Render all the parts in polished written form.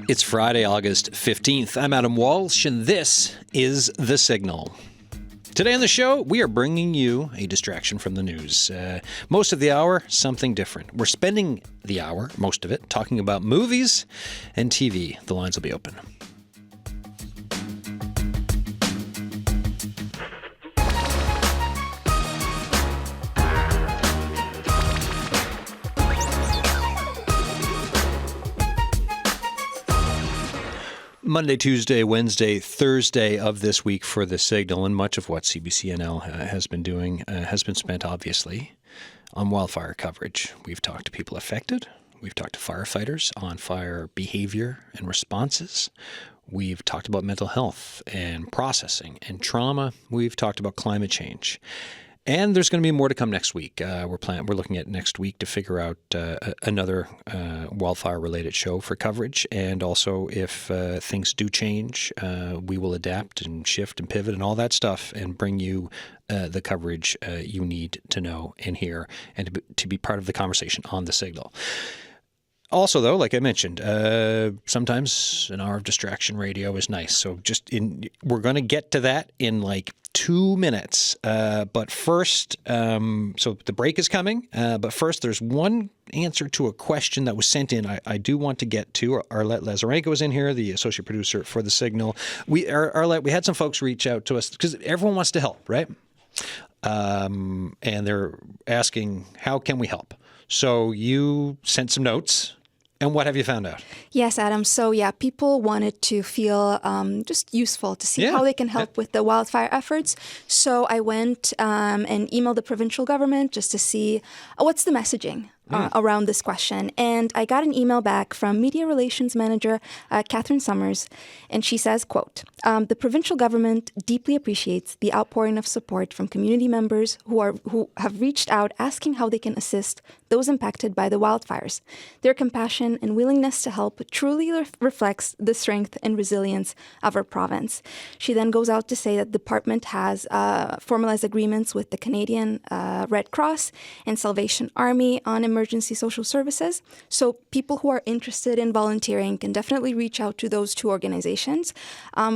It's Friday, August 15th. I'm Adam Walsh, and this is The Signal. Today on the show, we are bringing you a distraction from the news. Most of the hour, something different. We're spending the hour, most of it, talking about movies and TV. The lines will be open. Monday, Tuesday, Wednesday, Thursday of this week for The Signal, and much of what CBCNL has been doing has been spent, obviously, on wildfire coverage. We've talked to people affected. We've talked to firefighters on fire behavior and responses. We've talked about mental health and processing and trauma. We've talked about climate change. And there's going to be more to come next week. We're looking at next week to figure out another wildfire-related show for coverage. And also, if things do change, we will adapt and shift and pivot and all that stuff and bring you the coverage you need to know and hear and to be part of the conversation on The Signal. Also, though, like I mentioned, sometimes an hour of distraction radio is nice. So we're going to get to that in like 2 minutes. But first, so the break is coming. But first, there's one answer to a question that was sent in I do want to get to. Arlette Lazarenko is in here, the associate producer for The Signal. Arlette, we had some folks reach out to us because everyone wants to help, right? And they're asking, how can we help? So you sent some notes. And what have you found out? Yes, Adam. So, people wanted to feel just useful to see how they can help with the wildfire efforts. So I went and emailed the provincial government just to see what's the messaging around this question. And I got an email back from Media Relations Manager Catherine Summers, and she says, quote, the provincial government deeply appreciates the outpouring of support from community members who have reached out asking how they can assist those impacted by the wildfires. Their compassion and willingness to help truly reflects the strength and resilience of our province. She then goes out to say that the department has formalized agreements with the Canadian Red Cross and Salvation Army on emergency social services. So people who are interested in volunteering can definitely reach out to those two organizations.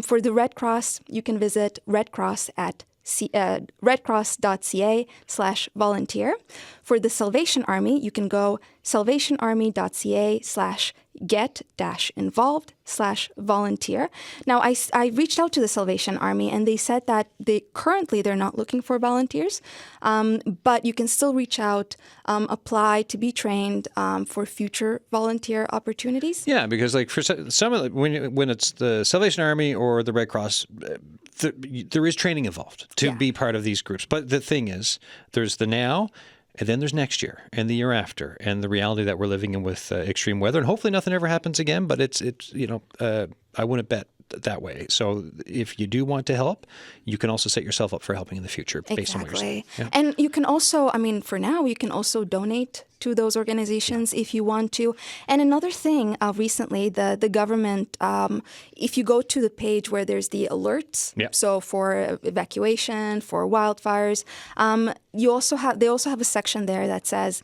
For the Red Cross, you can visit redcross.ca/volunteer. For the Salvation Army, you can go salvationarmy.ca/get-involved/volunteer. Now, I reached out to the Salvation Army, and they said that they're not looking for volunteers, but you can still reach out, apply to be trained for future volunteer opportunities. Yeah, because like for some of when it's the Salvation Army or the Red Cross, there is training involved to be part of these groups. But the thing is, there's the now. And then there's next year and the year after and the reality that we're living in with extreme weather. And hopefully nothing ever happens again, but it's I wouldn't bet that way. So if you do want to help, you can also set yourself up for helping in the future based on what you're saying. Yeah. And you can also, for now, you can also donate to those organizations if you want to. And another thing, recently, the government, if you go to the page where there's the alerts, so for evacuation, for wildfires, they also have a section there that says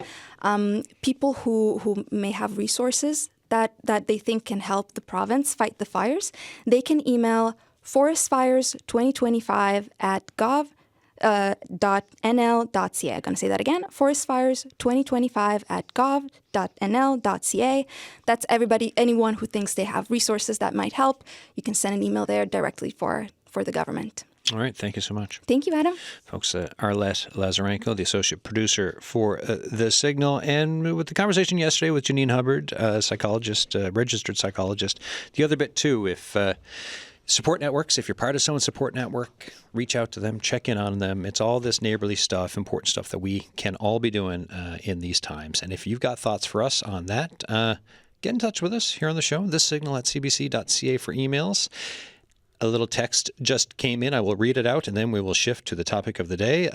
people who may have resources that they think can help the province fight the fires, they can email forestfires2025@gov.nl.ca. I'm going to say that again, forestfires2025@gov.nl.ca. That's anyone who thinks they have resources that might help. You can send an email there directly for the government. All right. Thank you so much. Thank you, Adam. Folks, Arlette Lazarenko, the associate producer for The Signal. And with the conversation yesterday with Janine Hubbard, psychologist, registered psychologist, the other bit too, if support networks, if you're part of someone's support network, reach out to them, check in on them. It's all this neighborly stuff, important stuff that we can all be doing in these times. And if you've got thoughts for us on that, get in touch with us here on the show, thesignal@cbc.ca for emails. A little text just came in. I will read it out, and then we will shift to the topic of the day.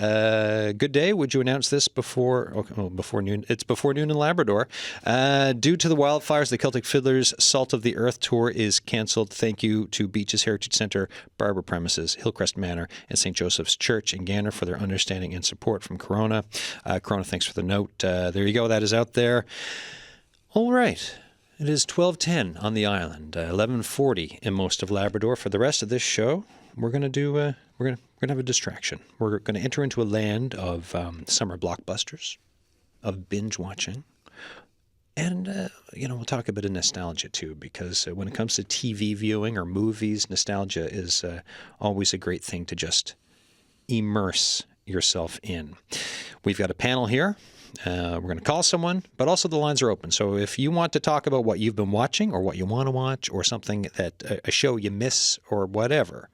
Good day. Would you announce this before noon? It's before noon in Labrador. Due to the wildfires, the Celtic Fiddlers Salt of the Earth tour is canceled. Thank you to Beaches Heritage Centre, Barber Premises, Hillcrest Manor, and St. Joseph's Church in Gander for their understanding and support from Corona. Corona, thanks for the note. There you go. That is out there. All right. It is 12:10 on the island, 11:40 in most of Labrador. For the rest of this show, we're going to do we're going to have a distraction. We're going to enter into a land of summer blockbusters, of binge watching, and we'll talk a bit of nostalgia too, because when it comes to TV viewing or movies, nostalgia is always a great thing to just immerse yourself in. We've got a panel here. We're going to call someone, but also the lines are open. So if you want to talk about what you've been watching or what you want to watch or something that a show you miss or whatever,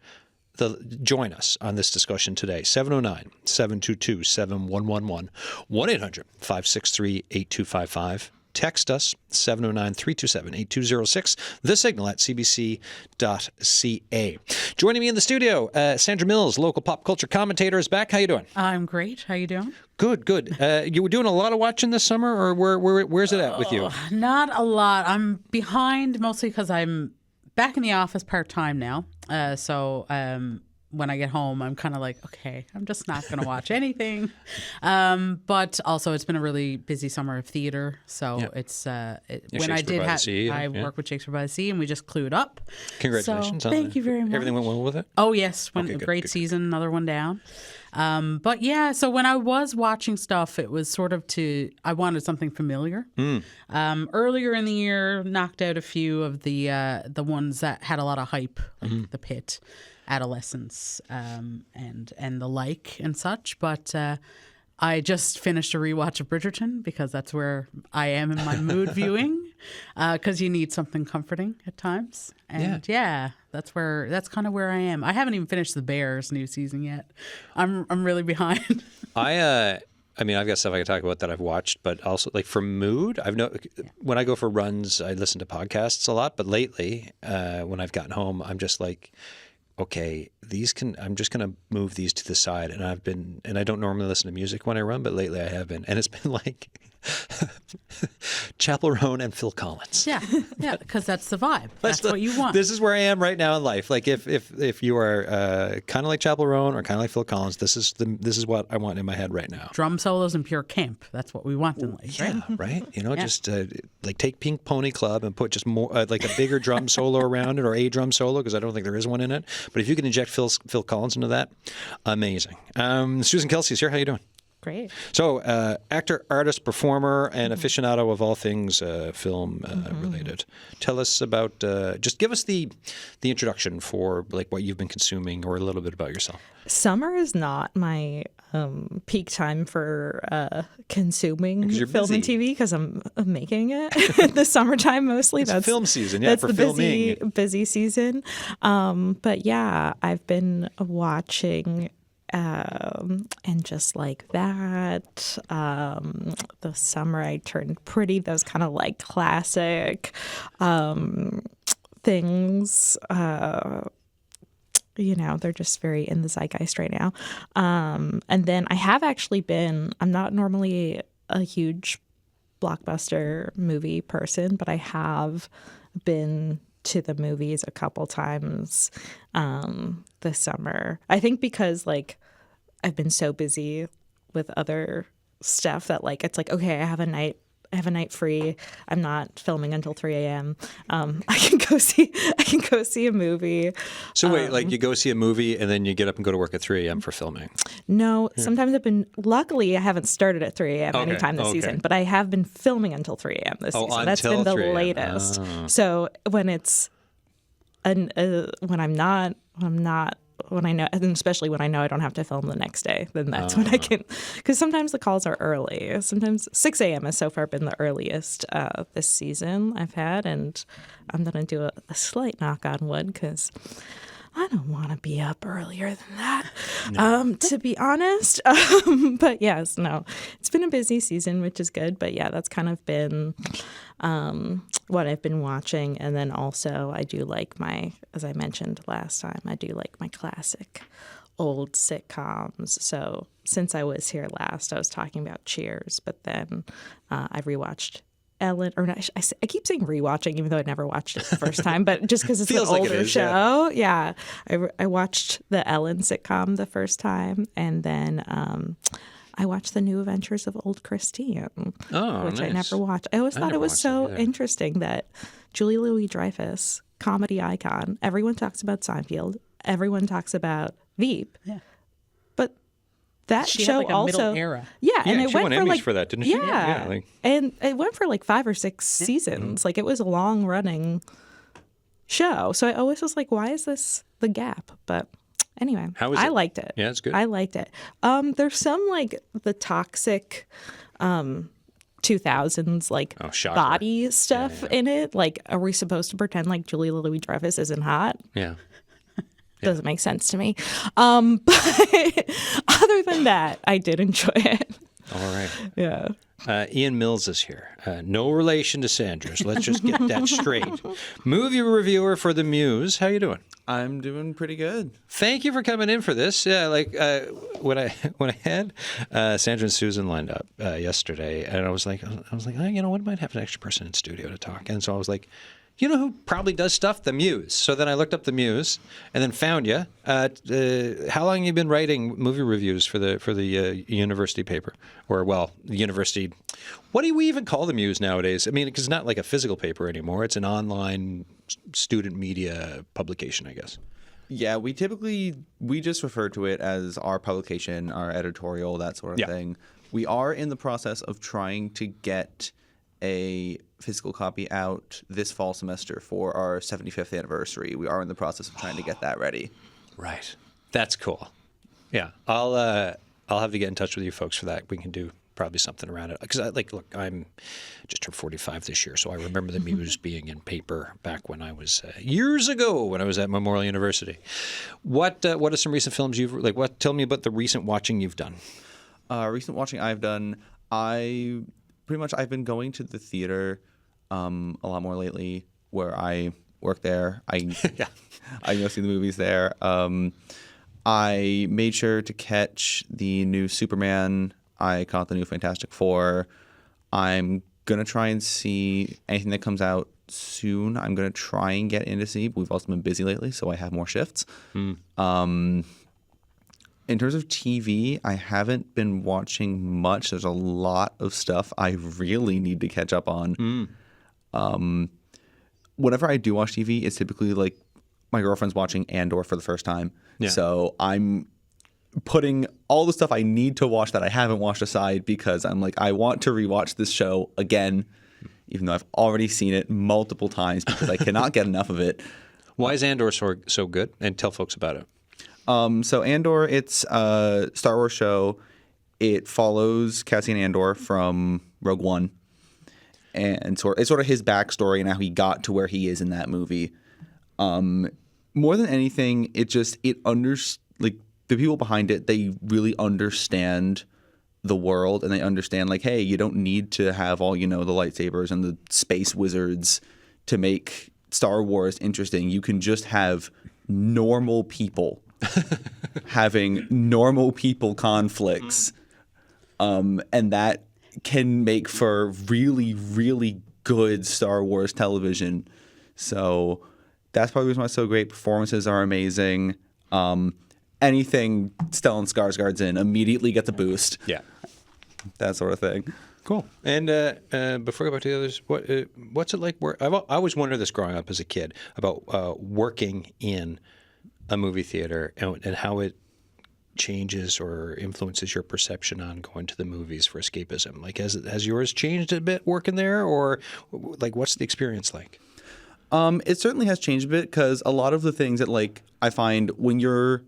join us on this discussion today. 709-722-7111, 1-800-563-8255. Text us, 709-327-8206, the signal at cbc.ca. Joining me in the studio, Sandra Mills, local pop culture commentator, is back. How you doing? I'm great. How you doing? Good, good. You were doing a lot of watching this summer, or where's it at with you? Not a lot. I'm behind mostly because I'm back in the office part-time now. So when I get home, I'm kind of like, okay, I'm just not going to watch anything. But also, it's been a really busy summer of theater. So it's when I did I work with Shakespeare by the Sea, and we just clued up. Congratulations! So, thank you very much. Everything went well with it? Oh yes, great season. Another one down. But yeah, so when I was watching stuff, it was sort of I wanted something familiar. Earlier in the year, knocked out a few of the ones that had a lot of hype, like The Pit, Adolescence, and the like and such. But I just finished a rewatch of Bridgerton because that's where I am in my mood viewing, because you need something comforting at times. And that's kind of where I am. I haven't even finished The Bears new season yet. I'm really behind. I've got stuff I can talk about that I've watched, but also like for mood, when I go for runs, I listen to podcasts a lot. But lately, when I've gotten home, I'm just like, okay, I'm just going to move these to the side. And I don't normally listen to music when I run, but lately I have been. And it's been like Chapel Roan and Phil Collins. Yeah, because that's the vibe. That's what you want. This is where I am right now in life. Like if you are kind of like Chapel Roan or kind of like Phil Collins, this is what I want in my head right now. Drum solos and pure camp. That's what we want in life, right? Yeah, right. Just like take Pink Pony Club and put just more like a bigger drum solo around it, or a drum solo, because I don't think there is one in it. But if you can inject Phil Collins into that, amazing. Susan Kelsey's here. How you doing? Great. So, actor, artist, performer, and aficionado of all things film related. Tell us about. Just give us the introduction for like what you've been consuming, or a little bit about yourself. Summer is not my peak time for consuming film and TV, because I'm making it in the summertime mostly. That's film season, yeah. That's for the filming. busy season. But yeah, I've been watching. And just like that, the summer I turned pretty, those kind of like classic things, they're just very in the zeitgeist right now. And then I have actually I'm not normally a huge blockbuster movie person, but I have been to the movies a couple times this summer. I think because like I've been so busy with other stuff that like it's like, okay, I have a night free. I'm not filming until 3 a.m. I can go see a movie. So wait, like you go see a movie and then you get up and go to work at 3 a.m. for filming? No, sometimes luckily I haven't started at 3 a.m. anytime this season, but I have been filming until 3 a.m. this season. That's been the latest. So when it's when I know, and especially when I know I don't have to film the next day, then that's when I can, because sometimes the calls are early. Sometimes 6 a.m. has so far been the earliest this season I've had, and I'm going to do a slight knock on wood, because I don't want to be up earlier than that, to be honest. But yes, no, it's been a busy season, which is good. But yeah, that's kind of been what I've been watching. And then also I do like as I mentioned last time, I do like my classic old sitcoms. So since I was here last, I was talking about Cheers, but then I rewatched Ellen, or not, I keep saying rewatching, even though I never watched it the first time, but just because it's an older show. I watched the Ellen sitcom the first time, and then I watched The New Adventures of Old Christine, which I nice. never watched. I always thought never it was watched so that either. interesting that Julia Louis-Dreyfus, comedy icon, everyone talks about Seinfeld, everyone talks about Veep. Yeah. But that She show had like a also middle era. Yeah, and it she went won for Emmys like for that, didn't she? Yeah, like, and it went for like 5 or 6 seasons. Like it was a long running show. So I always was like, why is this the gap? But anyway, How is I it? liked it. Yeah, it's good. I liked it. There's some like the toxic 2000s like shocker. body stuff in it. Like, are we supposed to pretend like Julia Louis-Dreyfus isn't hot? yeah. Doesn't make sense to me. But other than that, I did enjoy it. All right. Yeah. Ian Mills is here. No relation to Sandra, so let's just get that straight. Movie reviewer for The Muse. How you doing? I'm doing pretty good. Thank you for coming in for this. Yeah, like when I had Sandra and Susan lined up yesterday, and I was like, oh, you know what, I might have an extra person in studio to talk. And so I was like, you know who probably does stuff? The Muse. So then I looked up The Muse and then found you. How long have you been writing movie reviews for the university paper? Or, well, the university. What do we even call The Muse nowadays? I mean, because it's not like a physical paper anymore. It's an online student media publication, I guess. Yeah, we just refer to it as our publication, our editorial, that sort of thing. We are in the process of trying to get a physical copy out this fall semester for our 75th anniversary. We are in the process of trying to get that ready. Right. That's cool. Yeah. I'll have to get in touch with you folks for that. We can do probably something around it. Because look, I'm just turned 45 this year, so I remember the Muse being in paper back when I was years ago when I was at Memorial University. What are some recent films you've like? What? Tell me about the recent watching you've done. Recent watching I've done, I've been going to the theater a lot more lately, where I work there. I go see the movies there. I made sure to catch the new Superman. I caught the new Fantastic Four. I'm going to try and see anything that comes out soon. I'm going to try and get in to see. We've also been busy lately, so I have more shifts. In terms of TV, I haven't been watching much. There's a lot of stuff I really need to catch up on. Whenever I do watch TV, it's typically like my girlfriend's watching Andor for the first time. Yeah. So I'm putting all the stuff I need to watch that I haven't watched aside because I'm like, I want to rewatch this show again, even though I've already seen it multiple times because I cannot get enough of it. Why is Andor so good? And tell folks about it. So Andor, it's a Star Wars show. It follows Cassian Andor from Rogue One, and it's sort of his backstory and how he got to where he is in that movie. More than anything, like the people behind it, they really understand the world and they understand like, hey, you don't need to have all the lightsabers and the space wizards to make Star Wars interesting. You can just have normal people having normal people conflicts, and that can make for really, really good Star Wars television. So that's probably why it's so great. Performances are amazing. Anything Stellan Skarsgård's in immediately gets a boost. Yeah. That sort of thing. Cool. And before I go back to the others, what's it like? I always wondered this growing up as a kid about working in a movie theater and how it changes or influences your perception on going to the movies for escapism. Like, has yours changed a bit working there, or like what's the experience like? It certainly has changed a bit because a lot of the things that like I find when you're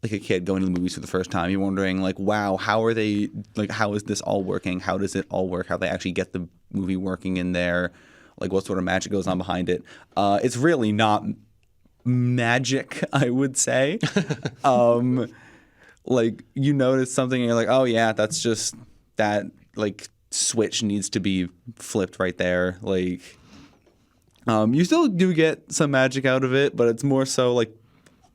like a kid going to the movies for the first time, you're wondering like, wow, how are they like? How is this all working? How does it all work? How they actually get the movie working in there? Like what sort of magic goes on behind it? It's really not magic, I would say. Like you notice something and you're like, oh yeah, that's just that like switch needs to be flipped right there. Like you still do get some magic out of it, but it's more so like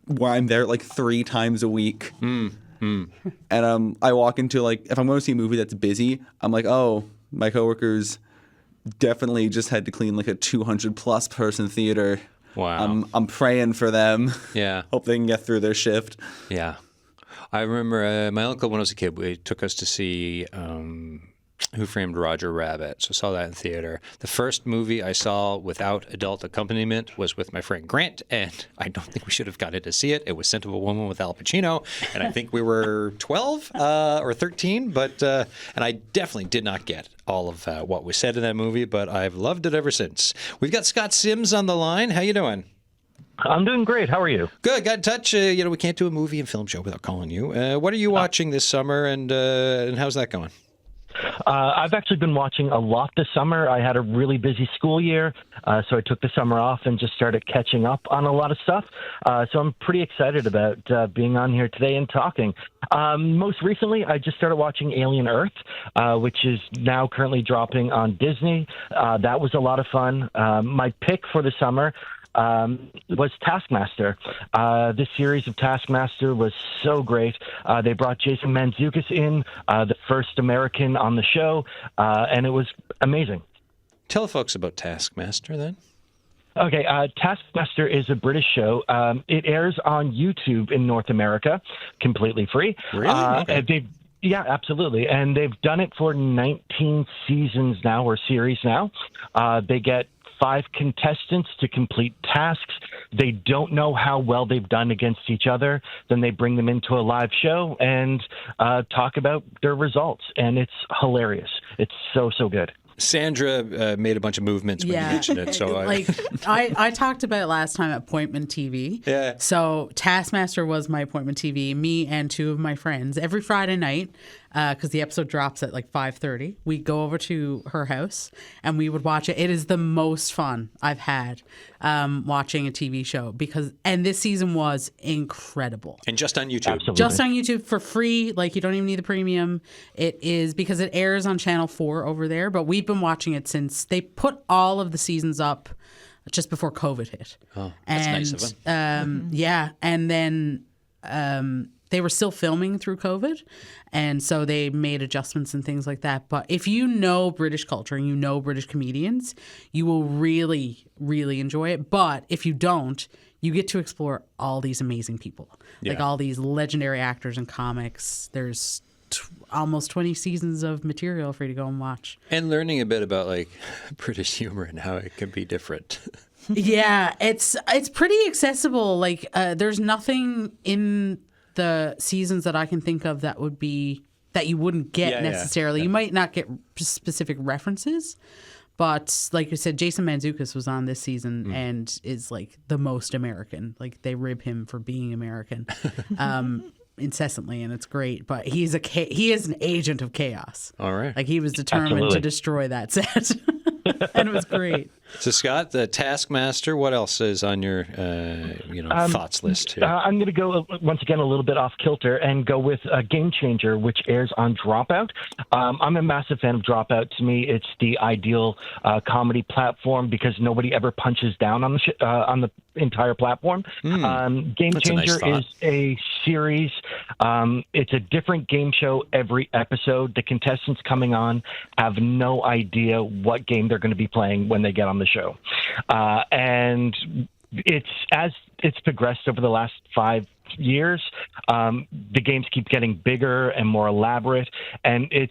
where I'm there like 3 times a week. And I walk into like if I'm going to see a movie that's busy, I'm like, oh, my coworkers definitely just had to clean like a 200+ person theater. Wow. I'm praying for them. Yeah. Hope they can get through their shift. Yeah. I remember my uncle, when I was a kid, he took us to see Who Framed Roger Rabbit. So I saw that in theater. The first movie I saw without adult accompaniment was with my friend Grant, and I don't think we should have gotten to see it. It was Scent of a Woman with Al Pacino, and I think we were 12 or 13, but and I definitely did not get all of what was said in that movie, but I've loved it ever since. We've got Scott Sims on the line. How you doing? I'm doing great. How are you? Good. Got in touch. We can't do a movie and film show without calling you. What are you watching this summer, and how's that going? I've actually been watching a lot this summer. I had a really busy school year, so I took the summer off and just started catching up on a lot of stuff. So I'm pretty excited about being on here today and talking. Most recently, I just started watching Alien Earth, which is now currently dropping on Disney. That was a lot of fun. My pick for the summer was Taskmaster. This series of Taskmaster was so great. They brought Jason Mantzoukas in, the first American on the show, and it was amazing. Tell folks about Taskmaster then. Okay, Taskmaster is a British show. It airs on YouTube in North America, completely free. Really? Okay. Yeah, absolutely. And they've done it for 19 seasons now, or series now. They get 5 contestants to complete tasks. They don't know how well they've done against each other. Then they bring them into a live show and talk about their results. And it's hilarious. It's so, so good. Sandra made a bunch of movements when you mentioned it. So I talked about it last time at Appointment TV. Yeah. So Taskmaster was my Appointment TV. Me and 2 of my friends every Friday night, because the episode drops at like 5:30. We go over to her house and we would watch it. It is the most fun I've had watching a TV show and this season was incredible. And just on YouTube. Absolutely. Just on YouTube for free. Like, you don't even need the premium. It is because it airs on Channel 4 over there, but we've been watching it since they put all of the seasons up just before COVID hit. Oh, that's nice of them. Yeah. And then they were still filming through COVID, and so they made adjustments and things like that. But if you know British culture and you know British comedians, you will really, really enjoy it. But if you don't, you get to explore all these amazing people, like all these legendary actors and comics. There's almost 20 seasons of material for you to go and watch. And learning a bit about like British humor and how it can be different. Yeah, it's pretty accessible. Like there's nothing in the seasons that I can think of that you wouldn't get necessarily. You might not get specific references, but like you said, Jason Mantzoukas was on this season and is like the most American. Like, they rib him for being American incessantly, and it's great. But he is an agent of chaos. All right. Like, he was determined to destroy that set. And it was great. So, Scott, the Taskmaster, what else is on your thoughts list here? I'm going to go, once again, a little bit off kilter and go with Game Changer, which airs on Dropout. I'm a massive fan of Dropout. To me, it's the ideal comedy platform because nobody ever punches down on the entire platform. Game Changer is a series. It's a different game show every episode. The contestants coming on have no idea what game they're going to be playing when they get on the show. And as it's progressed over the last 5 years, the games keep getting bigger and more elaborate, and it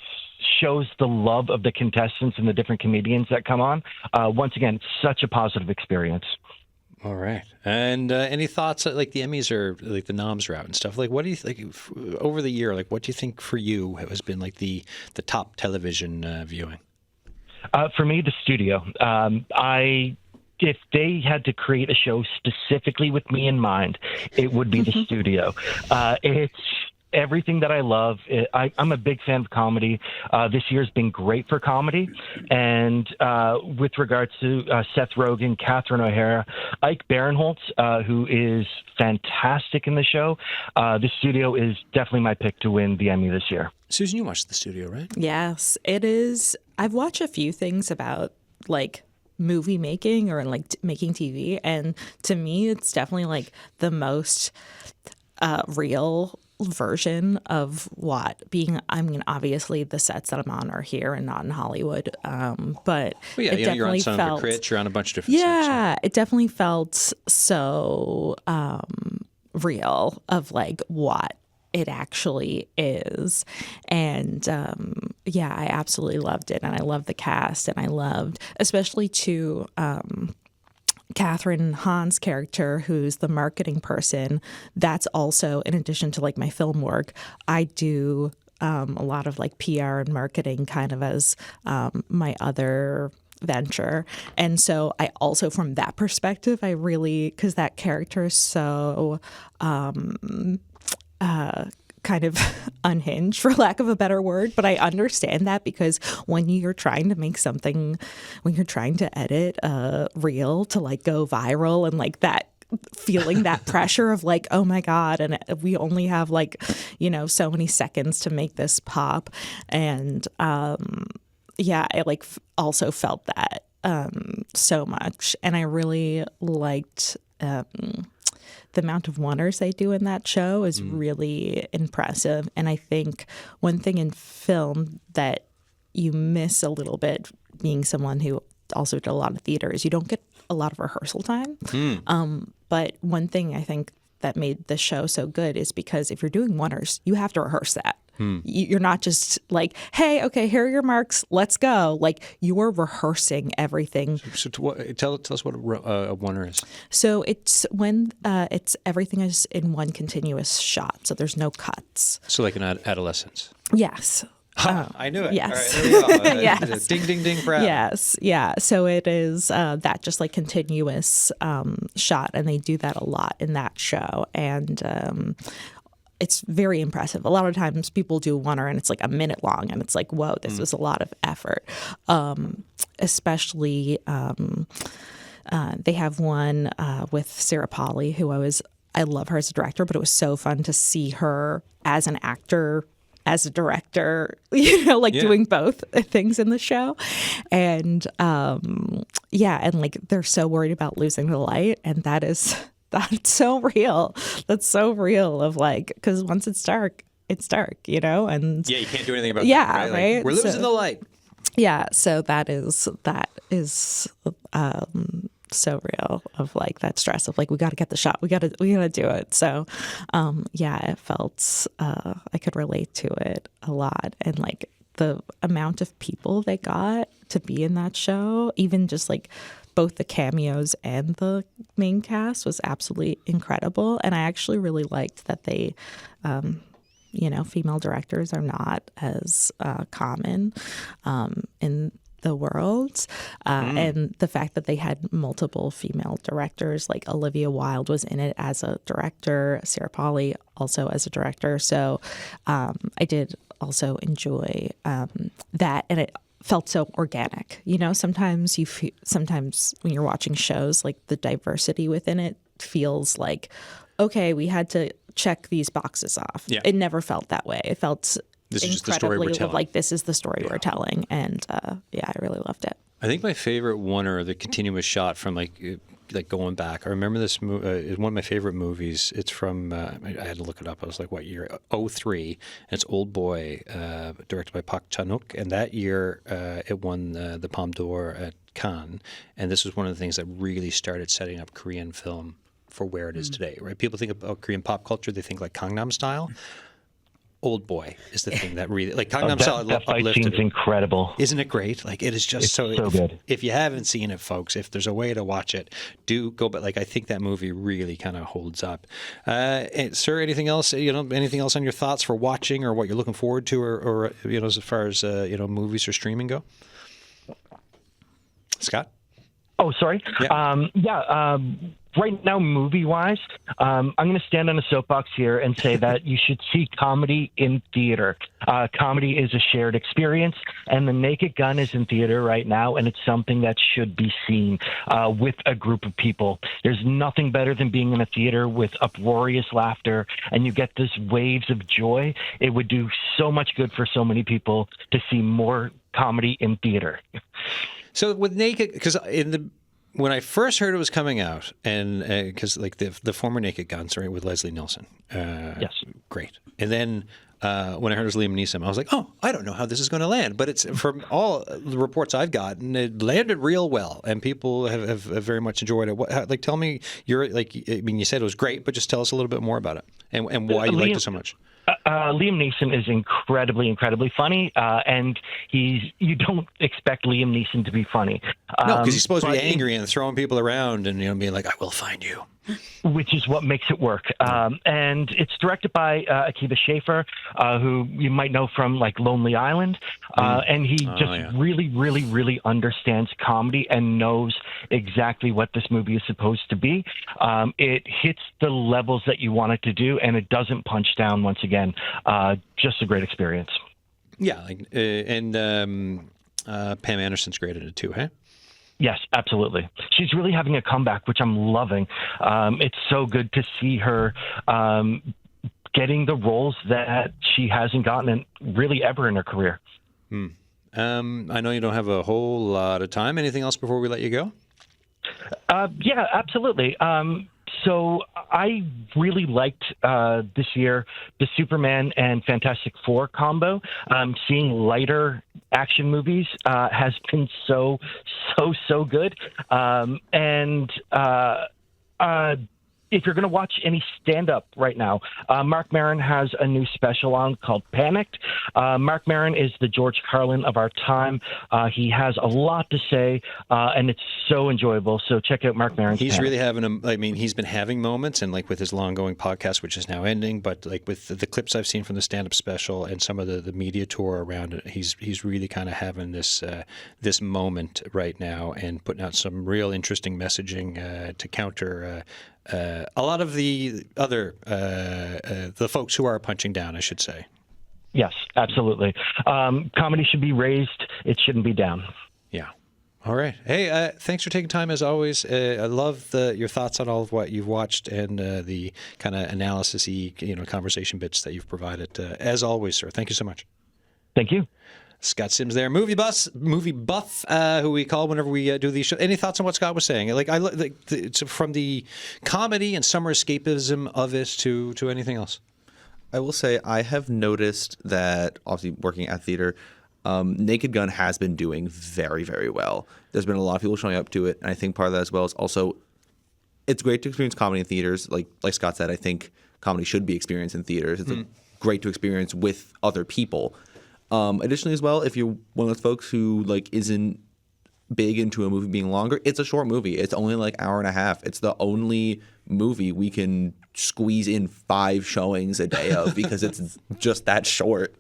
shows the love of the contestants and the different comedians that come on. Once again, such a positive experience. All right. And any thoughts, like the Emmys or like the noms are out and stuff? Like, what do you think over the year? Like, what do you think for you has been like the top television viewing? For me, the studio. If they had to create a show specifically with me in mind, it would be the studio. It's everything that I love. I'm a big fan of comedy. This year's been great for comedy. And with regards to Seth Rogen, Catherine O'Hara, Ike Barinholtz, who is fantastic in the show, the studio is definitely my pick to win the Emmy this year. Susan, you watched the studio, right? Yes, it is. I've watched a few things about like movie making or like making TV, and to me it's definitely like the most real version of obviously the sets that I'm on are here and not in Hollywood, but it definitely you're on Son of a Crit, you're on a bunch of different sets. It definitely felt so real of like what it actually is. And yeah, I absolutely loved it. And I loved the cast, and I loved, especially to Catherine Hahn's character, who's the marketing person. That's also, in addition to like my film work, I do a lot of like PR and marketing kind of as my other venture. And so I also, from that perspective, I really, because that character is so kind of unhinged, for lack of a better word, but I understand that, because when you're trying to make something, when you're trying to edit a reel to like go viral, and like that feeling that pressure of like, oh my God, and we only have like, you know, so many seconds to make this pop. And yeah, I like also felt that so much. And I really liked the amount of wonders they do in that show is really impressive. And I think one thing in film that you miss a little bit, being someone who also did a lot of theater, is you don't get a lot of rehearsal time. But one thing I think that made the show so good is because if you're doing wonders, you have to rehearse that. You're not just like, hey, okay, here are your marks, let's go. Like, you're rehearsing everything. So tell us what a wonder is. So it's when it's everything is in one continuous shot, so there's no cuts. So like an adolescence. Yes. I knew it. Yes. All right, there we go. Yes. Ding, ding, ding, proud. Yes. Yeah. So it is that just like continuous shot, and they do that a lot in that show. And it's very impressive. A lot of times people do wonder and it's like a minute long, and it's like, whoa, this was a lot of effort. Especially they have one with Sarah Polley, who I love her as a director, but it was so fun to see her as an actor, as a director, you know, like doing both things in the show. And yeah, and like they're so worried about losing the light, and that's so real. That's so real, of like, because once it's dark, you know? And yeah, you can't do anything about that, right? Right? Like, we're losing the light. Yeah, so that is so real, of like that stress of like, we got to get the shot, we got to do it. So yeah, it felt I could relate to it a lot. And like the amount of people they got to be in that show, even just like both the cameos and the main cast, was absolutely incredible. And I actually really liked that they you know, female directors are not as common in the world. And the fact that they had multiple female directors, like Olivia Wilde was in it as a director, Sarah Polley also as a director. So I did also enjoy that, and it felt so organic. You know, sometimes when you're watching shows, like the diversity within it feels like, okay, we had to check these boxes off. Yeah. It never felt that way. It felt this is just the story we're telling. Like, this is the story we're telling. And yeah, I really loved it. I think my favorite one, or the continuous shot from like going back. I remember this movie, one of my favorite movies. It's from, I had to look it up. I was like, what year? 2003. And it's Old Boy, directed by Park Chan-wook. And that year it won the Palme d'Or at Cannes. And this was one of the things that really started setting up Korean film for where it is today, right? People think about Korean pop culture, they think like Gangnam Style. Old Boy is the thing that really, like Gangnam Style, that fight scene's incredible. Isn't it great? Like, it is just so good. If you haven't seen it, folks, if there's a way to watch it, do go. But like, I think that movie really kind of holds up. Sir, anything else? Anything else on your thoughts for watching, or what you're looking forward to, or as far as movies or streaming go? Scott? Oh, sorry. Yeah. Right now, movie-wise, I'm going to stand on a soapbox here and say that you should see comedy in theater. Comedy is a shared experience, and The Naked Gun is in theater right now, and it's something that should be seen with a group of people. There's nothing better than being in a theater with uproarious laughter, and you get this waves of joy. It would do so much good for so many people to see more comedy in theater. So with Naked, because when I first heard it was coming out, and because like the former Naked Gun, right, with Leslie Nielsen, yes, great. And then when I heard it was Liam Neeson, I was like, oh, I don't know how this is going to land. But it's, from all the reports I've gotten, it landed real well, and people have very much enjoyed it. Tell me, you said it was great, but just tell us a little bit more about it and why you liked it so much. Liam Neeson is incredibly funny, and you don't expect Liam Neeson to be funny. No, because he's supposed to be angry and throwing people around and being like, "I will find you," which is what makes it work. And it's directed by Akiva Schaffer, who you might know from like Lonely Island, and he really understands comedy and knows exactly what this movie is supposed to be. It hits the levels that you want it to do, and it doesn't punch down once again. Just a great experience. Yeah, and Pam Anderson's great at it too, huh? Yes, absolutely. She's really having a comeback, which I'm loving. It's so good to see her getting the roles that she hasn't gotten really ever in her career. I know you don't have a whole lot of time. Anything else before we let you go? Yeah, absolutely. So I really liked this year the Superman and Fantastic Four combo. Seeing lighter action movies has been so good. If you're going to watch any stand-up right now, Mark Maron has a new special on called Panicked. Mark Maron is the George Carlin of our time. He has a lot to say, and it's so enjoyable. So check out Mark Maron's He's Panicked. really having he's been having moments, and like with his long-going podcast, which is now ending, but like with the clips I've seen from the stand-up special and some of the media tour around it, he's really kind of having this moment right now and putting out some real interesting messaging to counter a lot of the other the folks who are punching down, I should say. Yes, absolutely. Comedy should be raised. It shouldn't be down. Yeah. All right. Hey, thanks for taking time as always. I love your thoughts on all of what you've watched and the kind of analysis-y, conversation bits that you've provided. As always, sir. Thank you so much. Thank you. Scott Sims there, movie buff, who we call whenever we do these shows. Any thoughts on what Scott was saying? It's from the comedy and summer escapism of it to anything else. I will say I have noticed that, obviously working at theater, Naked Gun has been doing very, very well. There's been a lot of people showing up to it, and I think part of that as well is also it's great to experience comedy in theaters. Like Scott said, I think comedy should be experienced in theaters. It's great to experience with other people. Additionally, as well, if you're one of those folks who isn't big into a movie being longer, it's a short movie. It's only like hour and a half. It's the only movie we can squeeze in 5 showings a day of because it's just that short.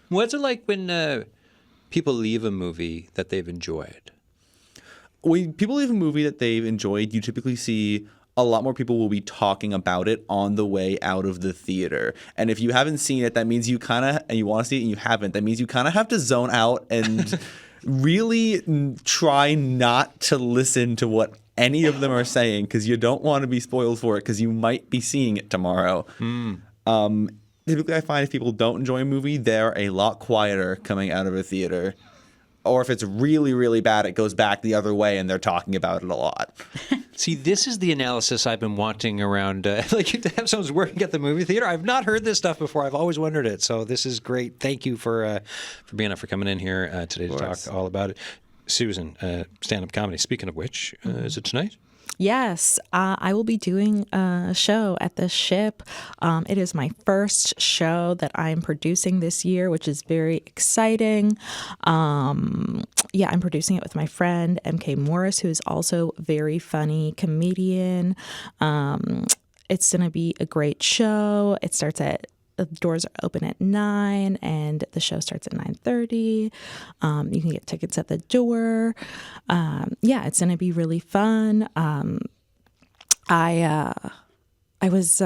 What's it like when people leave a movie that they've enjoyed? When people leave a movie that they've enjoyed, you typically see a lot more people will be talking about it on the way out of the theater. And if you haven't seen it, that means you kind of, and you want to see it and you haven't, that means you kind of have to zone out and really try not to listen to what any of them are saying because you don't want to be spoiled for it because you might be seeing it tomorrow. Typically, I find if people don't enjoy a movie, they're a lot quieter coming out of a theater. Or if it's really, really bad, it goes back the other way and they're talking about it a lot. See, this is the analysis I've been wanting around, to have someone's working at the movie theater. I've not heard this stuff before. I've always wondered it. So this is great. Thank you for coming in here today to talk all about it. Susan, stand-up comedy. Speaking of which, is it tonight? Yes, I will be doing a show at the Ship. It is my first show that I'm producing this year, which is very exciting. I'm producing it with my friend, MK Morris, who is also a very funny comedian. It's going to be a great show. The doors are open at 9 and the show starts at 9:30. You can get tickets at the door. It's going to be really fun. I was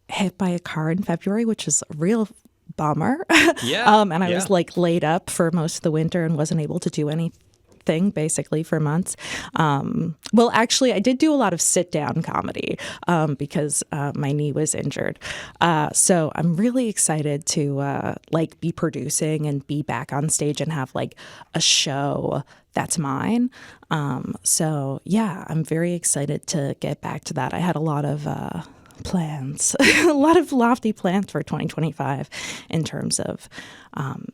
hit by a car in February, which is a real bummer. And I was laid up for most of the winter and wasn't able to do anything basically for months. Actually, I did do a lot of sit-down comedy because my knee was injured. So I'm really excited to be producing and be back on stage and have a show that's mine. I'm very excited to get back to that. I had a lot of plans, a lot of lofty plans for 2025 in terms of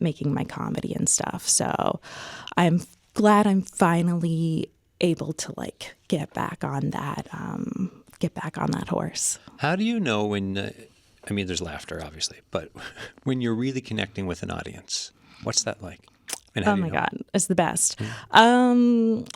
making my comedy and stuff. So I'm glad I'm finally able to get back on that horse. How do you know when I mean, there's laughter, obviously, but when you're really connecting with an audience, what's that like? And how Oh do you my know? God, it's the best.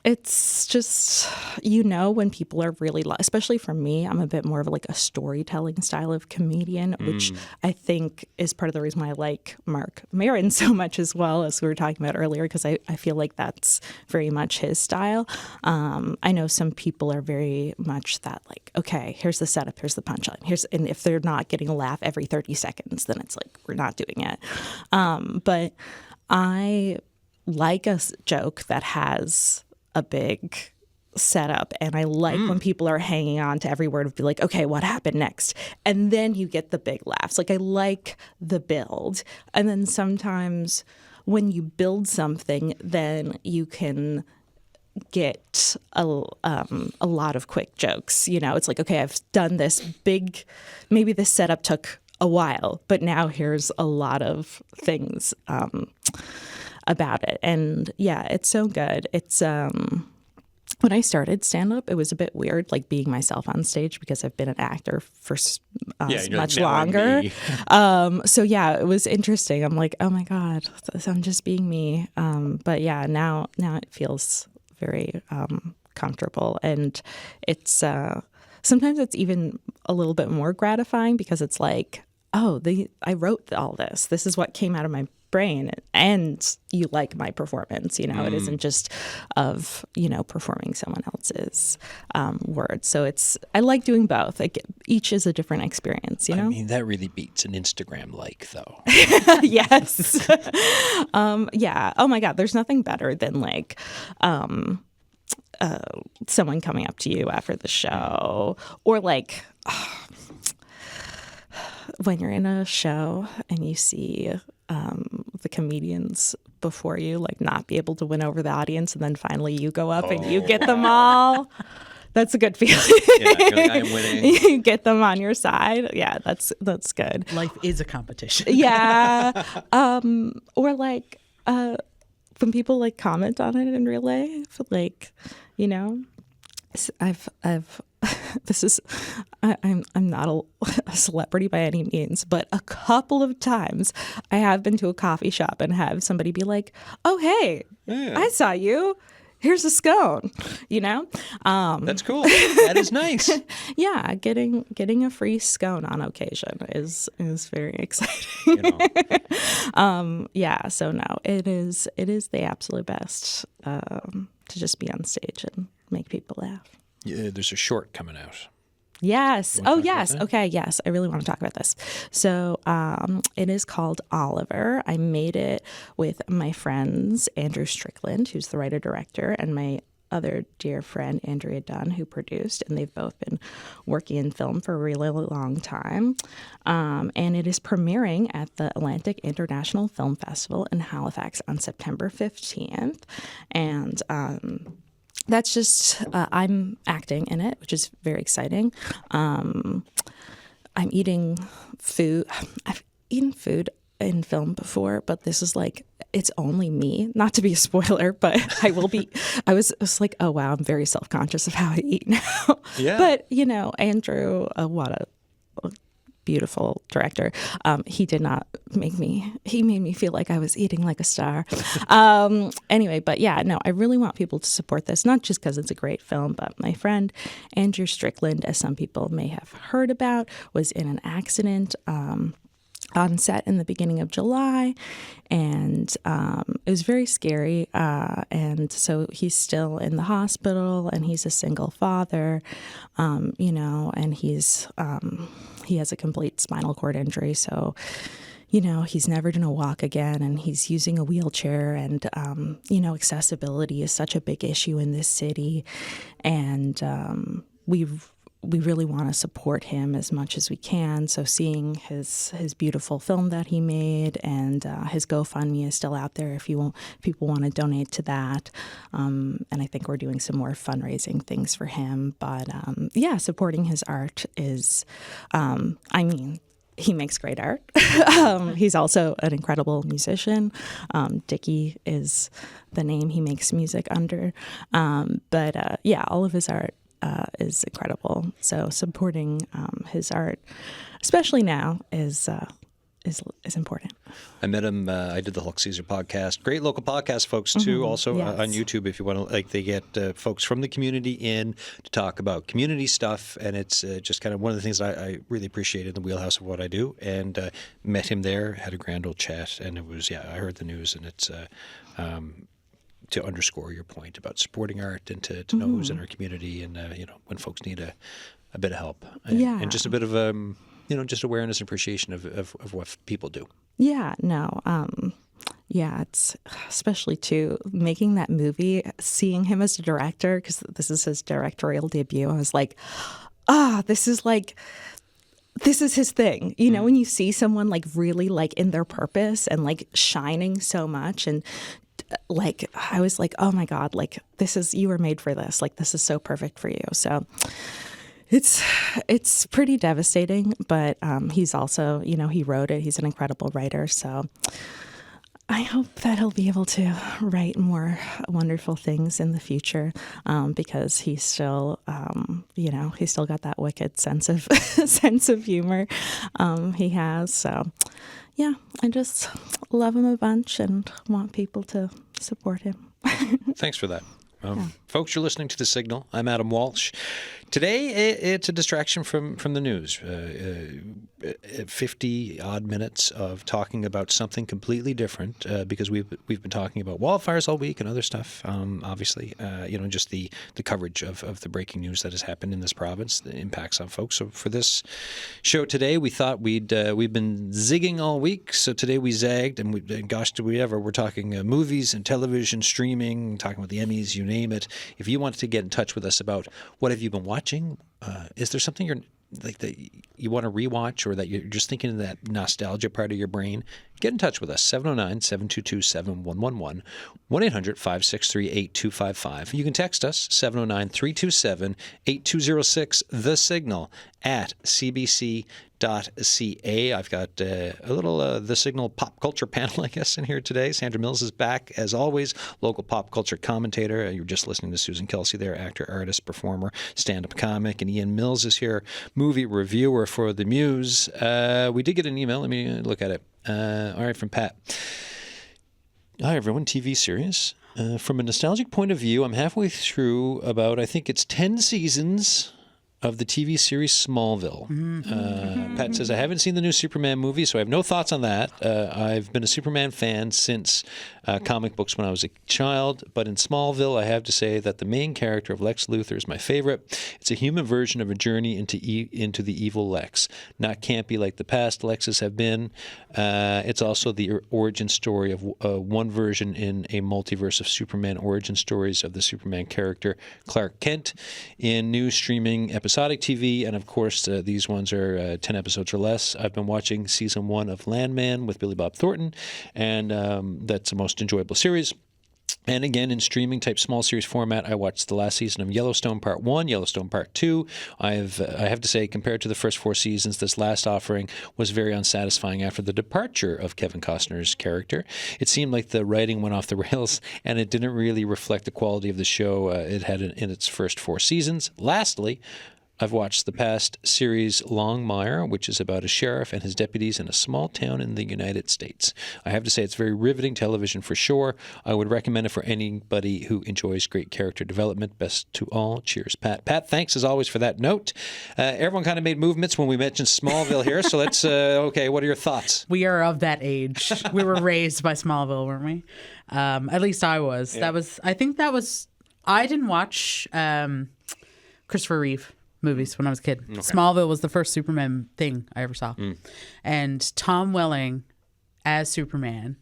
It's just, when people are really, especially for me, I'm a bit more of like a storytelling style of comedian, which I think is part of the reason why I like Mark Maron so much as well, as we were talking about earlier, because I feel like that's very much his style. I know some people are very much that like, okay, here's the setup, here's the punchline, and if they're not getting a laugh every 30 seconds, then it's like, we're not doing it. But I like a joke that has a big setup, and I like when people are hanging on to every word of be like, okay, what happened next? And then you get the big laughs. Like, I like the build. And then sometimes when you build something, then you can get a lot of quick jokes. It's like, okay, I've done this big, maybe this setup took a while, but now here's a lot of things about it. And yeah, it's so good. It's when I started stand-up, it was a bit weird, like being myself on stage, because I've been an actor for much longer. So yeah, it was interesting. I'm like, oh my God, I'm just being me. But yeah, now it feels very comfortable, and it's sometimes it's even a little bit more gratifying, because it's like, oh, I wrote all this. This is what came out of my brain, and you like my performance. It isn't just of performing someone else's words. So I like doing both. Like, each is a different experience. I mean, that really beats an Instagram like, though. Yes. Yeah. Oh my God. There's nothing better than like someone coming up to you after the show, or like when you're in a show and you see the comedians before you like not be able to win over the audience, and then finally you go up and you get them all. That's a good feeling. Yeah, you're like, I'm winning. You get them on your side. Yeah, that's good. Life is a competition. Yeah. Or like when people like comment on it in real life, like, I've I'm not a celebrity by any means, but a couple of times I have been to a coffee shop and have somebody be like, oh, hey, I saw you. Here's a scone, That's cool. That is nice. Yeah, getting a free scone on occasion is very exciting. Yeah, so no, it is the absolute best to just be on stage and make people laugh. Yeah, there's a short coming out. Yes. Oh, yes. Okay. Yes. I really want to talk about this. So it is called Oliver. I made it with my friends, Andrew Strickland, who's the writer-director, and my other dear friend, Andrea Dunn, who produced, and they've both been working in film for a really long time. And it is premiering at the Atlantic International Film Festival in Halifax on September 15th. And that's just, I'm acting in it, which is very exciting. I'm eating food. I've eaten food in film before, but this is like, it's only me. Not to be a spoiler, but I was like, oh wow, I'm very self-conscious of how I eat now. Yeah. But, Andrew, what a beautiful director. He did not he made me feel like I was eating like a star. Anyway, but yeah, no, I really want people to support this, not just because it's a great film, but my friend Andrew Strickland, as some people may have heard about, was in an accident on set in the beginning of July, and it was very scary, and so he's still in the hospital, and he's a single father, and he has a complete spinal cord injury, so he's never going to walk again, and he's using a wheelchair, and accessibility is such a big issue in this city, and we really want to support him as much as we can. So seeing his beautiful film that he made, and his GoFundMe is still out there if people want to donate to that. And I think we're doing some more fundraising things for him. But yeah, supporting his art is, he makes great art. He's also an incredible musician. Dickie is the name he makes music under. But yeah, all of his art is incredible. So supporting his art, especially now, is important. I met him. I did the Hulk Caesar podcast. Great local podcast, folks, too. Also Yes. on YouTube, if you want to, they get folks from the community in to talk about community stuff, and it's just kind of one of the things that I really appreciate in the wheelhouse of what I do. And met him there, had a grand old chat, and it was I heard the news, and it's to underscore your point about supporting art and to know who's in our community, and when folks need a bit of help, and just a bit of just awareness and appreciation of what people do. Yeah, no. It's especially too making that movie, seeing him as a director, because this is his directorial debut. I was like, this is his thing. When you see someone like really like in their purpose and like shining so much, and like I was like, oh my God, like you were made for this. Like this is so perfect for you. So it's pretty devastating, but he's also, he wrote it. He's an incredible writer. So I hope that he'll be able to write more wonderful things in the future, because he's still, he's still got that wicked sense of humor he has. So yeah, I just love him a bunch and want people to support him. Thanks for that. Folks, you're listening to The Signal. I'm Adam Walsh. Today, it's a distraction from the news. 50-odd minutes of talking about something completely different, because we've been talking about wildfires all week and other stuff, obviously. Just the coverage of the breaking news that has happened in this province, the impacts on folks. So for this show today, we thought we've been zigging all week, so today we zagged, and gosh, did we ever. We're talking movies and television, streaming, talking about the Emmys, you name it. If you wanted to get in touch with us about what have you been watching, is there something you're like that you want to rewatch, or that you're just thinking of that nostalgia part of your brain, get in touch with us. 709-722-7111, 1-800-563-8255. You can text us, 709-327-8206, The Signal at cbc.ca. I've got a little The Signal pop culture panel, I guess, in here today. Sandra Mills is back, as always, local pop culture commentator. You were just listening to Susan Kelsey there, actor, artist, performer, stand-up comic. And Ian Mills is here, movie reviewer for The Muse. We did get an email. Let me look at it. All right, from Pat. Hi, everyone. TV series. From a nostalgic point of view, I'm halfway through about, I think it's 10 seasons of the TV series Smallville. Pat says, I haven't seen the new Superman movie, so I have no thoughts on that. I've been a Superman fan since comic books when I was a child, but in Smallville, I have to say that the main character of Lex Luthor is my favorite. It's a human version of a journey into the evil Lex. Not campy like the past Lexes have been. It's also the origin story of one version in a multiverse of Superman origin stories of the Superman character Clark Kent in new streaming episodic TV, and of course these ones are 10 episodes or less. I've been watching season 1 of Landman with Billy Bob Thornton, and that's the most enjoyable series. And again, in streaming type small series format, I watched the last season of Yellowstone Part 1, Yellowstone Part 2. I have to say, compared to the first 4 seasons, this last offering was very unsatisfying after the departure of Kevin Costner's character. It seemed like the writing went off the rails, and it didn't really reflect the quality of the show it had in its first 4 seasons. Lastly, I've watched the past series Longmire, which is about a sheriff and his deputies in a small town in the United States. I have to say it's very riveting television for sure. I would recommend it for anybody who enjoys great character development. Best to all. Cheers, Pat. Pat, thanks as always for that note. Everyone kind of made movements when we mentioned Smallville here, so let's, okay, what are your thoughts? We are of that age. We were raised by Smallville, weren't we? At least I was. Yeah. I didn't watch Christopher Reeve movies when I was a kid. Okay. Smallville was the first Superman thing I ever saw. And Tom Welling as Superman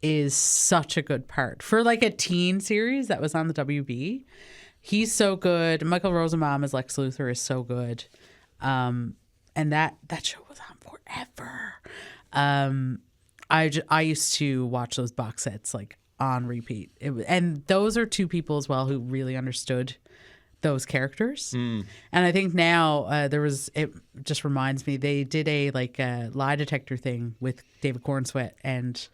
is such a good part. For like a teen series that was on the WB, he's so good. Michael Rosenbaum as Lex Luthor is so good. And that show was on forever. I used to watch those box sets like on repeat. And those are 2 people as well who really understood those characters. And I think now it just reminds me, they did a lie detector thing with David Cornsweet and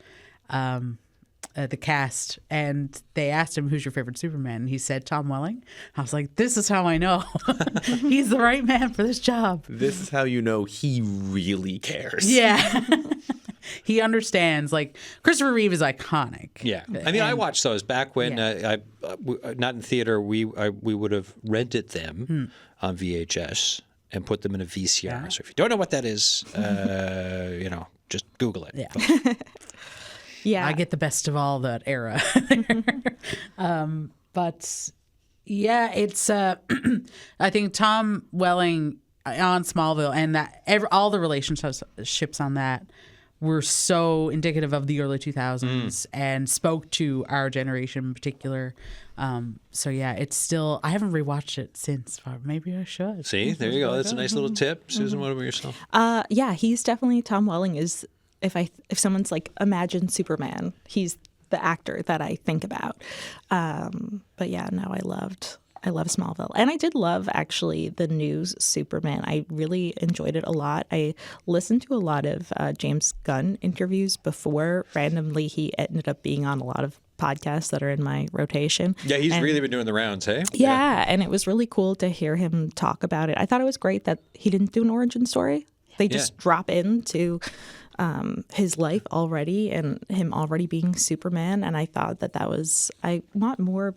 the cast, and they asked him, "Who's your favorite Superman?" And he said Tom Welling. I was like, "This is how I know he's the right man for this job." This is how you know he really cares. Yeah. He understands. Like, Christopher Reeve is iconic. Yeah, I mean, I watched those back when not in theater. We would have rented them on VHS and put them in a VCR. Yeah. So if you don't know what that is, just Google it. Yeah. Yeah. I get the best of all that era. But yeah, it's I think Tom Welling on Smallville and that all the relationships on that were so indicative of the early 2000s and spoke to our generation in particular. So yeah, it's still, I haven't rewatched it since. Maybe I should. See, there you go. That's a nice little tip. Susan, what about yourself? Yeah, he's definitely, Tom Welling is, if someone's like, imagine Superman, he's the actor that I think about. But yeah, no, I love Smallville. And I did love, actually, the new Superman. I really enjoyed it a lot. I listened to a lot of James Gunn interviews before. Randomly, he ended up being on a lot of podcasts that are in my rotation. Yeah, he's really been doing the rounds, hey? Yeah, and it was really cool to hear him talk about it. I thought it was great that he didn't do an origin story. They just drop into his life already and him already being Superman. And I thought that was, I want more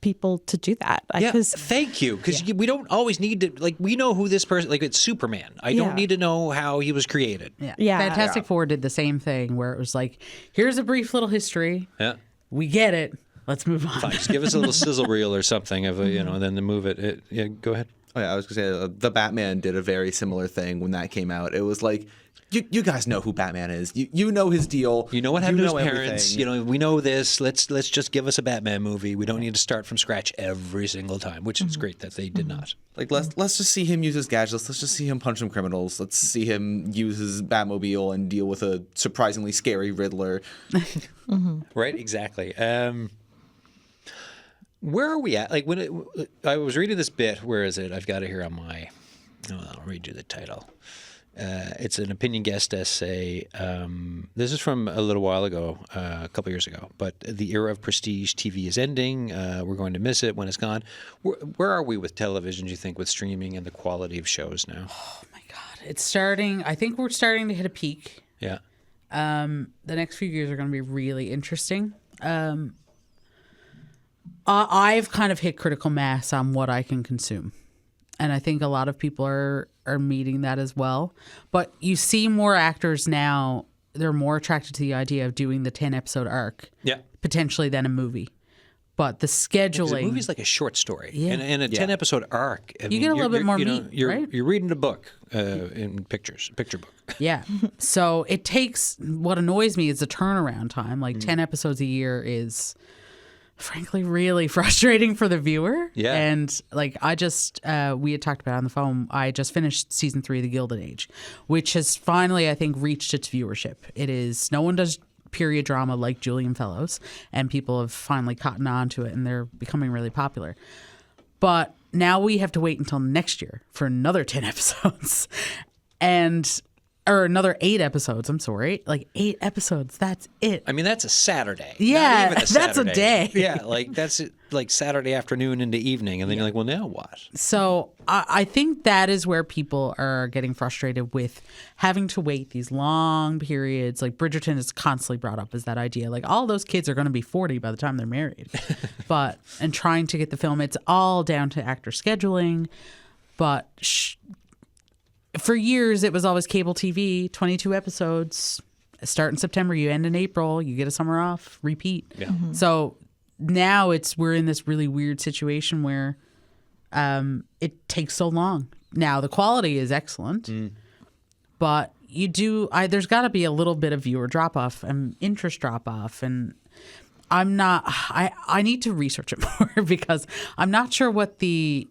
people to do that. Thank you. Because we don't always need to, like, we know who this person, like, it's Superman. I don't need to know how he was created. Yeah. Fantastic Four did the same thing where it was like, here's a brief little history. Yeah. We get it. Let's move on. Fine. Just give us a little sizzle reel or something of and then to move it. Yeah, go ahead. Oh, yeah, I was going to say, the Batman did a very similar thing when that came out. It was like, you guys know who Batman is. You know his deal. You know what happened to his parents. Everything. We know this. Let's just give us a Batman movie. We don't need to start from scratch every single time, which is great that they did not. Like, let's just see him use his gadgets. Let's just see him punch some criminals. Let's see him use his Batmobile and deal with a surprisingly scary Riddler. Right? Exactly. Where are we at? Like, I was reading this bit. Where is it? I've got it here on my. I'll read you the title. It's an opinion guest essay. This is from a little while ago, a couple years ago. But the era of prestige TV is ending. We're going to miss it when it's gone. Where are we with television, do you think, with streaming and the quality of shows now? Oh, my God. It's starting. I think we're starting to hit a peak. Yeah. The next few years are going to be really interesting. I've kind of hit critical mass on what I can consume. And I think a lot of people are meeting that as well. But you see more actors now, they're more attracted to the idea of doing the 10-episode arc, potentially than a movie. But the scheduling... A movie's like a short story. Yeah. And a 10-episode arc... You get a little bit more meat, right? You're reading a book in picture book. Yeah. So it takes... What annoys me is the turnaround time. Like 10 episodes a year is... frankly really frustrating for the viewer. Yeah. And like I just we had talked about it on the phone. I just finished season 3 of The Gilded Age, which has finally, I think, reached its viewership. It is, no one does period drama like Julian Fellows, and people have finally cottoned on to it and they're becoming really popular. But now we have to wait until next year for another 10 episodes. Or another 8 episodes, I'm sorry. Like 8 episodes, that's it. I mean, that's a Saturday. Yeah, Not even a Saturday. that's a day. Yeah, like that's like Saturday afternoon into evening. And then you're like, well, now what? So I think that is where people are getting frustrated with having to wait these long periods. Like Bridgerton is constantly brought up as that idea. Like all those kids are going to be 40 by the time they're married. And trying to get the film, it's all down to actor scheduling. But for years, it was always cable TV, 22 episodes, start in September, you end in April, you get a summer off, repeat. Yeah. Mm-hmm. So now we're in this really weird situation where it takes so long. Now the quality is excellent, but there's got to be a little bit of viewer drop off and interest drop off, and I need to research it more because I'm not sure what the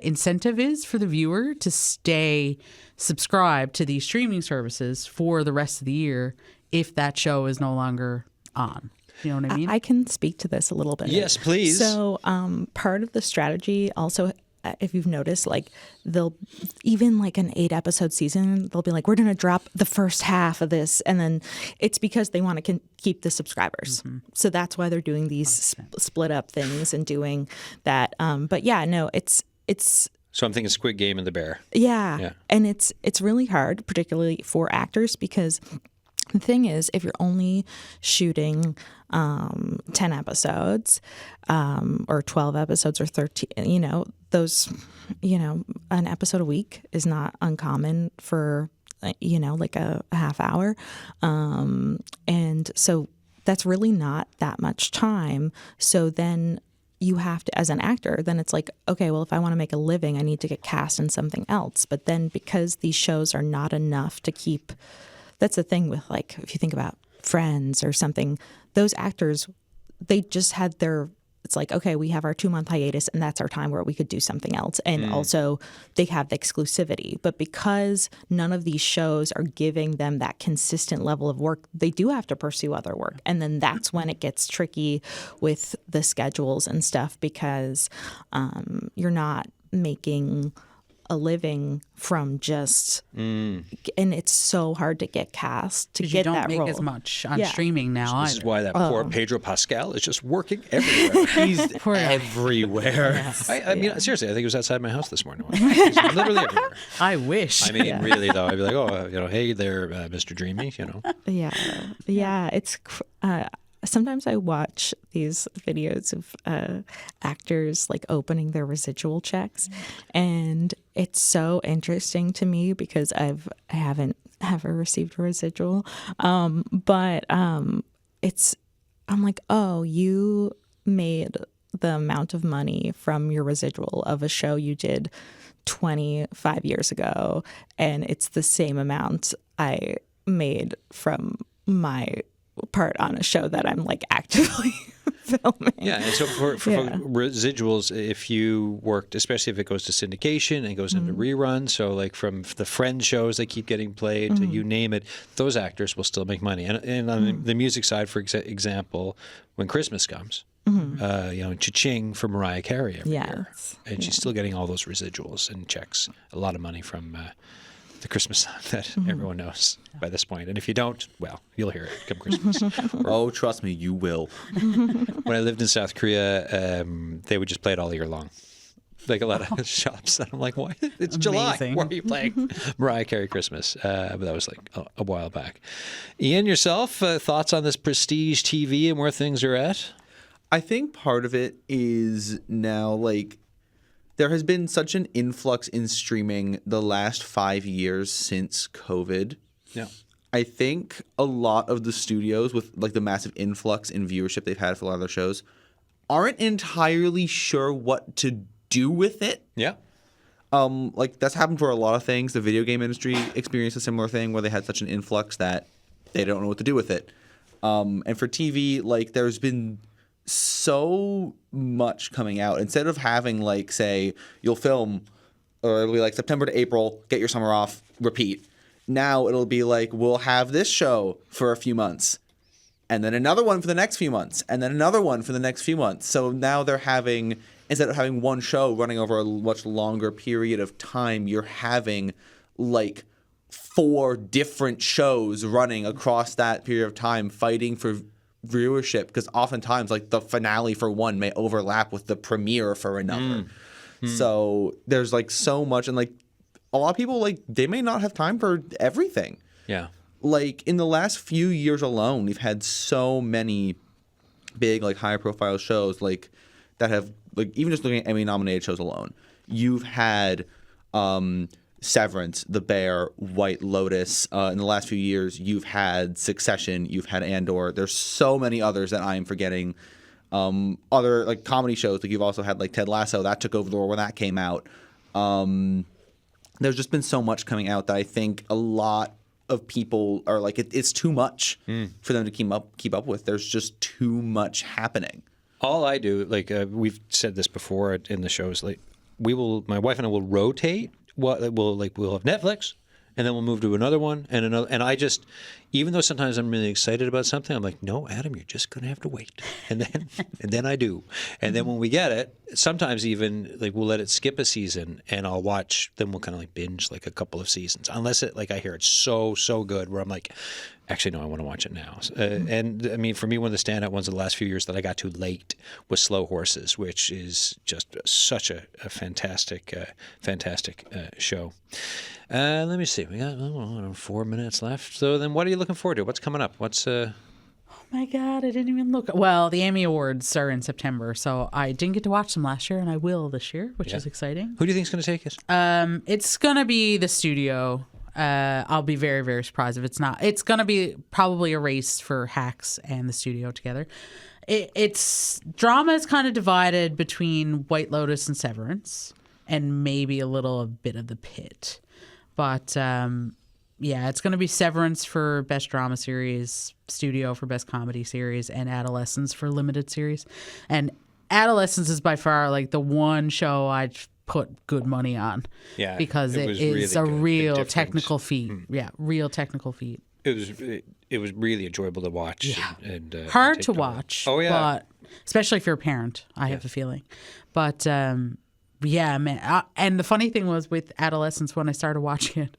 incentive is for the viewer to stay subscribed to these streaming services for the rest of the year if that show is no longer on. You know what I mean? I can speak to this a little bit. Yes, please. So part of the strategy also if you've noticed, like they'll even like an 8-episode season, they'll be like, we're going to drop the first half of this. And then it's because they want to keep the subscribers. So that's why they're doing these split up things and doing that. But yeah, no, it's. So I'm thinking Squid Game and The Bear. Yeah. And it's really hard, particularly for actors, because the thing is, if you're only shooting 10 episodes or 12 episodes or 13, those, an episode a week is not uncommon for, like a half hour. And so that's really not that much time. So then you have to, as an actor, then it's like, okay, well, if I want to make a living, I need to get cast in something else. But then because these shows are not enough to keep, that's the thing with, like, if you think about Friends or something, those actors, they just had it's like, okay, we have our 2-month hiatus and that's our time where we could do something else. And also they have the exclusivity. But because none of these shows are giving them that consistent level of work, they do have to pursue other work. And then that's when it gets tricky with the schedules and stuff, because you're not making a living from just, and it's so hard to get cast to get that role. You don't make as much on streaming now. This is why that poor Pedro Pascal is just working everywhere. He's everywhere. I mean, seriously, I think he was outside my house this morning. He's literally everywhere. I wish. I mean, really though, I'd be like, oh, hey there, Mr. Dreamy, Yeah. It's. Sometimes I watch these videos of actors like opening their residual checks, and it's so interesting to me because I haven't ever received a residual, but it's, I'm like, oh, you made the amount of money from your residual of a show you did 25 years ago, and it's the same amount I made from my part on a show that I'm like actively filming. Yeah, and so for residuals, if you worked, especially if it goes to syndication and goes into reruns, so like from the Friends shows that keep getting played to you name it, those actors will still make money. And on the music side, for example, when Christmas comes, cha-ching for Mariah Carey every year. And she's still getting all those residuals and checks, a lot of money from the Christmas song that everyone knows by this point. And if you don't, well, you'll hear it come Christmas. Oh, trust me, you will. When I lived in South Korea, they would just play it all year long. Like a lot of shops. And I'm like, why? It's July. Why are you playing Mariah Carey Christmas? But that was like a while back. Ian, yourself, thoughts on this prestige TV and where things are at? I think part of it is now, like, there has been such an influx in streaming the last 5 years since COVID. Yeah. I think a lot of the studios, with like the massive influx in viewership they've had for a lot of their shows, aren't entirely sure what to do with it. Yeah. Like that's happened for a lot of things. The video game industry experienced a similar thing where they had such an influx that they don't know what to do with it. And for TV, like there's been so much coming out. Instead of having like, say, you'll film, or it'll be like September to April, get your summer off, repeat. Now it'll be like, we'll have this show for a few months, and then another one for the next few months, and then another one for the next few months. So now they're having, instead of having one show running over a much longer period of time, you're having like 4 different shows running across that period of time, fighting for viewership, because oftentimes like the finale for one may overlap with the premiere for another. So there's like so much, and like a lot of people, like they may not have time for everything. Yeah. Like in the last few years alone, we've had so many big like high profile shows like that have, like, even just looking at Emmy nominated shows alone, you've had Severance, The Bear, White Lotus. In the last few years, you've had Succession, you've had Andor. There's so many others that I am forgetting. Other like comedy shows, like you've also had like Ted Lasso, that took over the world when that came out. There's just been so much coming out that I think a lot of people are like, it's too much for them to keep up with. There's just too much happening. All I do, like we've said this before in the shows, like my wife and I will rotate. We'll have Netflix, and then we'll move to another one and another. And I just, even though sometimes I'm really excited about something, I'm like, no, Adam, you're just going to have to wait. And then I do. And then when we get it, sometimes even like we'll let it skip a season and I'll watch, then we'll kind of like binge like a couple of seasons, unless it, like I hear it's so good where I'm like, actually, no, I want to watch it now. And I mean, for me, one of the standout ones of the last few years that I got to late was Slow Horses, which is just such a fantastic show. Let me see. We got 4 minutes left. So then what are you looking forward to? What's coming up? What's Oh my God, I didn't even look. Well, the Emmy Awards are in September, so I didn't get to watch them last year, and I will this year, which is exciting. Who do you think is going to take it? It's going to be the studio. I'll be very, very surprised if it's not. It's going to be probably a race for Hacks and the studio together. It's drama is kind of divided between White Lotus and Severance, and maybe a bit of The Pit. But yeah, it's going to be Severance for Best Drama Series, Studio for Best Comedy Series, and Adolescence for Limited Series. And Adolescence is by far like the one show I'd put good money on. Yeah, because it is really a good. real technical feat. Yeah, real technical feat. It was really enjoyable to watch. Yeah. and hard take to note. watch. Oh yeah, but especially if you're a parent, I have a feeling. But yeah, man. And the funny thing was with Adolescence, when I started watching it,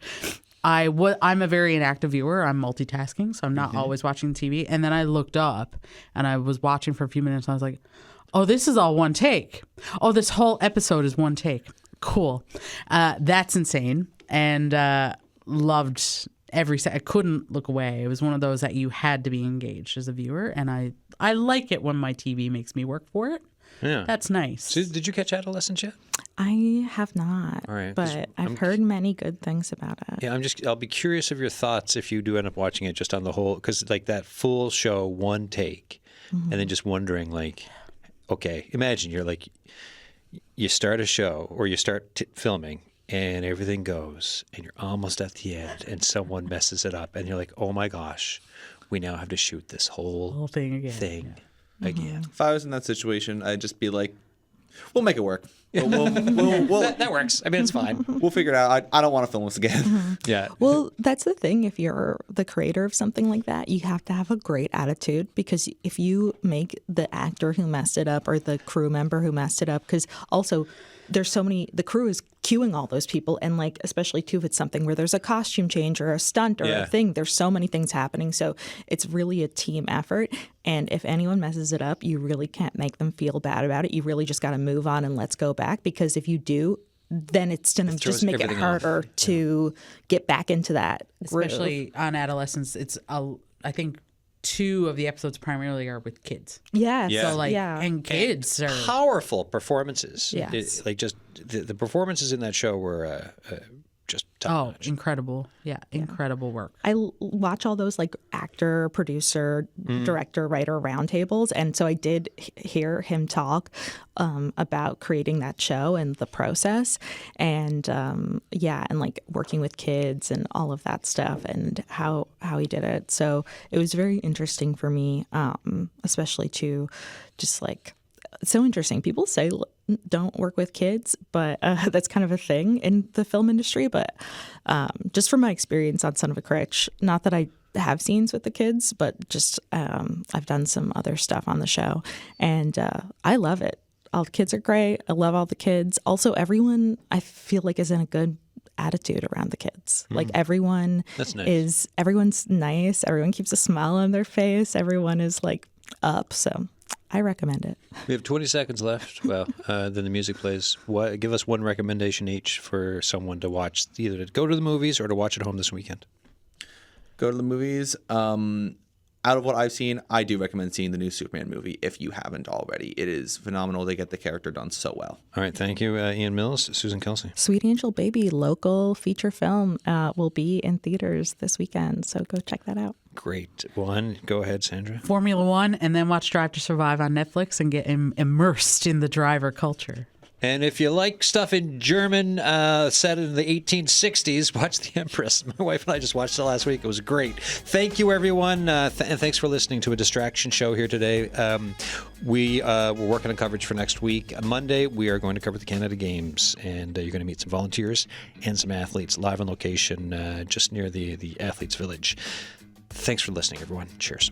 I'm a very inactive viewer. I'm multitasking, so I'm not always watching TV. And then I looked up, and I was watching for a few minutes, and I was like, oh, this is all one take. Oh, this whole episode is one take. Cool. That's insane. And loved every second. I couldn't look away. It was one of those that you had to be engaged as a viewer. And I like it when my TV makes me work for it. Yeah. That's nice. So did you catch Adolescence yet? I have not, All right, 'cause but I've heard many good things about it. Yeah, I'll be curious of your thoughts if you do end up watching it just on the whole, because like that full show, one take, and then just wondering like, okay, imagine you're like, you start a show or you start filming and everything goes and you're almost at the end and someone messes it up and you're like, oh my gosh, we now have to shoot this whole thing again. Again. If I was in that situation, I'd just be like, we'll make it work. We'll That works. I mean, it's fine. we'll figure it out. I don't want to film this again. Yeah. Well, that's the thing. If you're the creator of something like that, you have to have a great attitude, because if you make the actor who messed it up or the crew member who messed it up, because also there's so many, the crew is cueing all those people, and like, especially too, if it's something where there's a costume change or a stunt or a thing, there's so many things happening. So it's really a team effort. And if anyone messes it up, you really can't make them feel bad about it. You really just got to move on and let's go back, because if you do, then it's going to just make it harder to get back into that groove. Especially on Adolescence, it's I think 2 of the episodes primarily are with kids. Yes. Yeah. So like, Yeah. and kids are Powerful performances. Yes. Like just the performances in that show were just top notch. incredible. Yeah, incredible work. I watch all those like actor, producer, director, writer roundtables. And so I did hear him talk about creating that show and the process, and and like working with kids and all of that stuff and how he did it. So it was very interesting for me, especially to just like, it's so interesting. People say don't work with kids, but that's kind of a thing in the film industry. But just from my experience on Son of a Critch, not that I have scenes with the kids, but just I've done some other stuff on the show, and I love it. All the kids are great. I love all the kids. Also, everyone I feel like is in a good attitude around the kids. Like everyone everyone's nice. Everyone keeps a smile on their face. Everyone is like up. So I recommend it. We have 20 seconds left. Well, then the music plays. Give us one recommendation each for someone to watch, either to go to the movies or to watch at home this weekend. Go to the movies. Out of what I've seen, I do recommend seeing the new Superman movie if you haven't already. It is phenomenal. They get the character done so well. All right. Thank you, Ian Mills, Susan Kelsey. Sweet Angel Baby, local feature film, will be in theaters this weekend. So go check that out. Great one. Go ahead, Sandra. Formula One, and then watch Drive to Survive on Netflix and get immersed in the driver culture. And if you like stuff in German set in the 1860s, watch The Empress. My wife and I just watched it last week. It was great. Thank you, everyone. And thanks for listening to a distraction show here today. We're working on coverage for next week. On Monday, we are going to cover the Canada Games, and you're going to meet some volunteers and some athletes live on location just near the Athletes Village. Thanks for listening, everyone. Cheers.